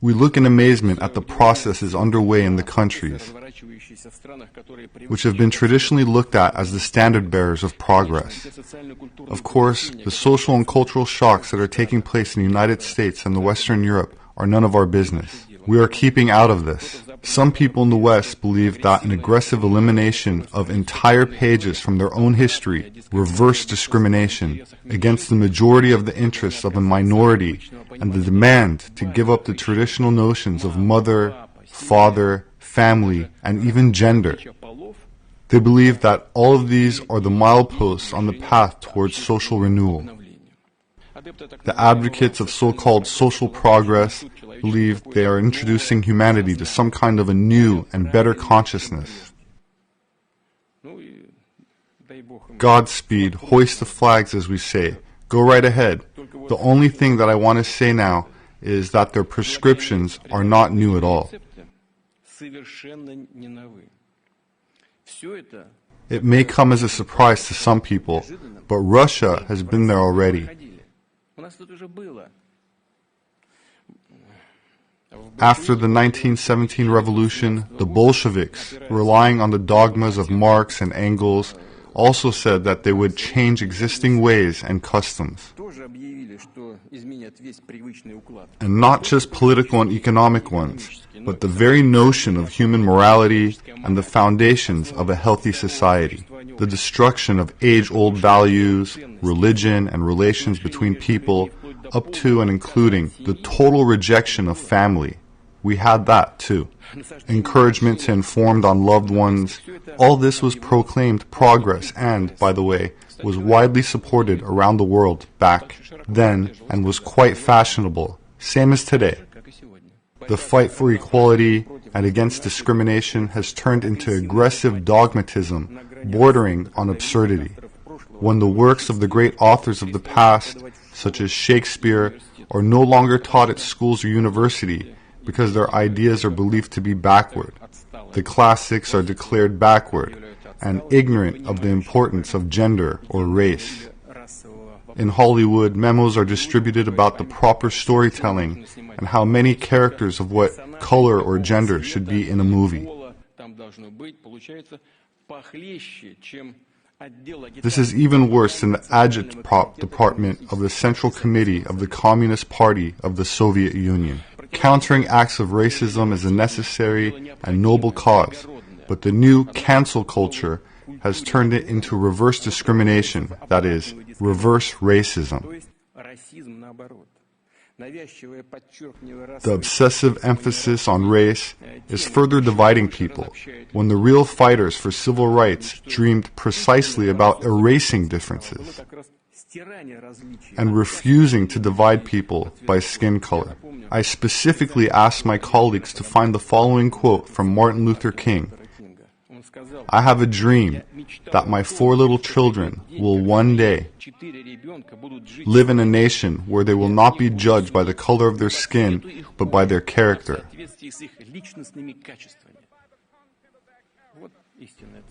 We look in amazement at the processes underway in the countries, which have been traditionally looked at as the standard bearers of progress. Of course, the social and cultural shocks that are taking place in the United States and Western Europe are none of our business. We are keeping out of this. Some people in the West believe that an aggressive elimination of entire pages from their own history reverse discrimination against the majority of the interests of a minority and the demand to give up the traditional notions of mother, father, family, and even gender. They believe that all of these are the mileposts on the path towards social renewal. The advocates of so-called social progress believe they are introducing humanity to some kind of a new and better consciousness. Godspeed, hoist the flags, as we say. Go right ahead. The only thing that I want to say now is that their prescriptions are not new at all. It may come as a surprise to some people, but Russia has been there already. After the 1917 revolution, the Bolsheviks, relying on the dogmas of Marx and Engels, also said that they would change existing ways and customs. And not just political and economic ones, but the very notion of human morality and the foundations of a healthy society. The destruction of age-old values, religion, and relations between people, up to and including the total rejection of family. We had that too. Encouragement to inform on loved ones. All this was proclaimed progress and, by the way, was widely supported around the world back then and was quite fashionable, same as today. The fight for equality and against discrimination has turned into aggressive dogmatism bordering on absurdity. When the works of the great authors of the past, such as Shakespeare, are no longer taught at schools or university because their ideas are believed to be backward. The classics are declared backward and ignorant of the importance of gender or race. In Hollywood, memos are distributed about the proper storytelling and how many characters of what color or gender should be in a movie. This is even worse than the agitprop department of the Central Committee of the Communist Party of the Soviet Union. Countering acts of racism is a necessary and noble cause, but the new cancel culture has turned it into reverse discrimination, that is, reverse racism. The obsessive emphasis on race is further dividing people, when the real fighters for civil rights dreamed precisely about erasing differences and refusing to divide people by skin color. I specifically asked my colleagues to find the following quote from Martin Luther King. I have a dream that my 4 little children will one day live in a nation where they will not be judged by the color of their skin, but by their character.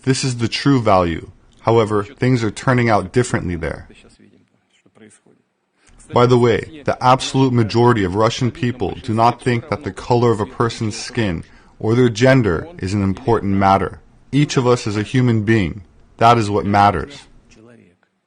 This is the true value. However, things are turning out differently there. By the way, the absolute majority of Russian people do not think that the color of a person's skin or their gender is an important matter. Each of us is a human being. That is what matters.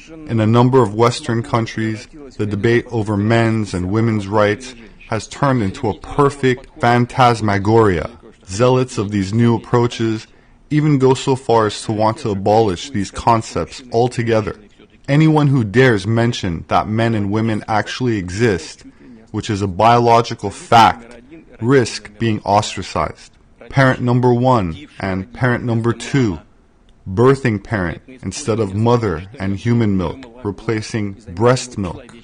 In a number of Western countries, the debate over men's and women's rights has turned into a perfect phantasmagoria. Zealots of these new approaches even go so far as to want to abolish these concepts altogether. Anyone who dares mention that men and women actually exist, which is a biological fact, risk being ostracized. Parent number 1 and parent number 2, birthing parent instead of mother and human milk, replacing breast milk,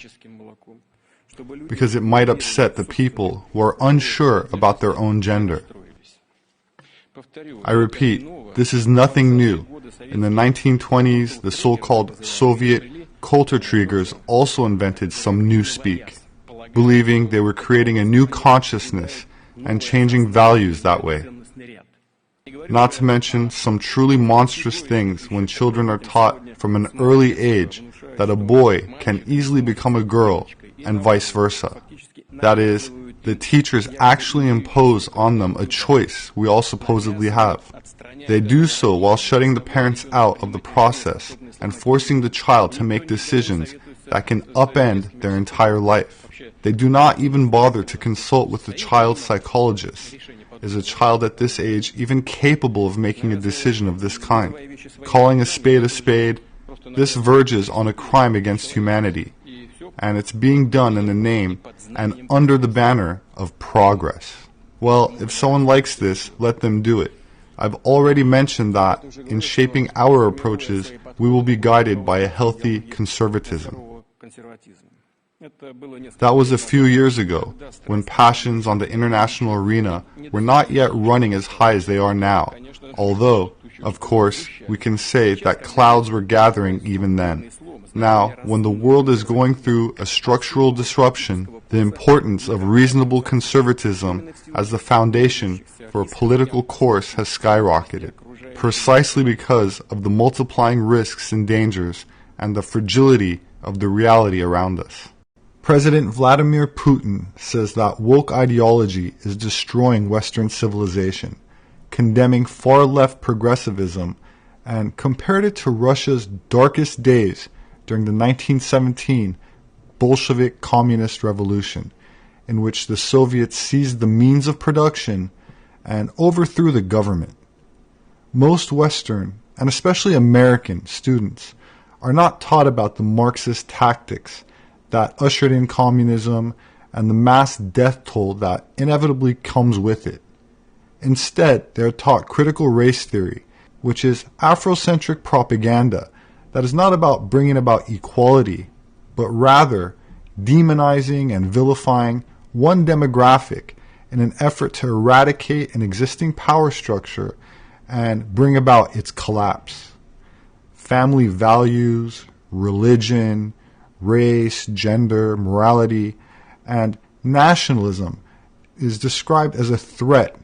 because it might upset the people who are unsure about their own gender. I repeat, this is nothing new. In the 1920s, the so-called Soviet Kulturträgers also invented some new speak, believing they were creating a new consciousness and changing values that way. Not to mention some truly monstrous things when children are taught from an early age that a boy can easily become a girl and vice versa. That is, the teachers actually impose on them a choice we all supposedly have. They do so while shutting the parents out of the process and forcing the child to make decisions that can upend their entire life. They do not even bother to consult with the child's psychologist. Is a child at this age even capable of making a decision of this kind? Calling a spade, this verges on a crime against humanity, and it's being done in the name and under the banner of progress. Well, if someone likes this, let them do it. I've already mentioned that in shaping our approaches, we will be guided by a healthy conservatism. That was a few years ago, when passions on the international arena were not yet running as high as they are now, although, of course, we can say that clouds were gathering even then. Now, when the world is going through a structural disruption, the importance of reasonable conservatism as the foundation for a political course has skyrocketed, precisely because of the multiplying risks and dangers and the fragility of the reality around us. President Vladimir Putin says that woke ideology is destroying Western civilization, condemning far-left progressivism, and compared it to Russia's darkest days during the 1917 Bolshevik Communist Revolution, in which the Soviets seized the means of production and overthrew the government. Most Western, and especially American, students are not taught about the Marxist tactics that ushered in communism and the mass death toll that inevitably comes with it. Instead, they are taught critical race theory, which is Afrocentric propaganda that is not about bringing about equality, but rather demonizing and vilifying one demographic in an effort to eradicate an existing power structure and bring about its collapse. Family values, religion, race, gender, morality, and nationalism is described as a threat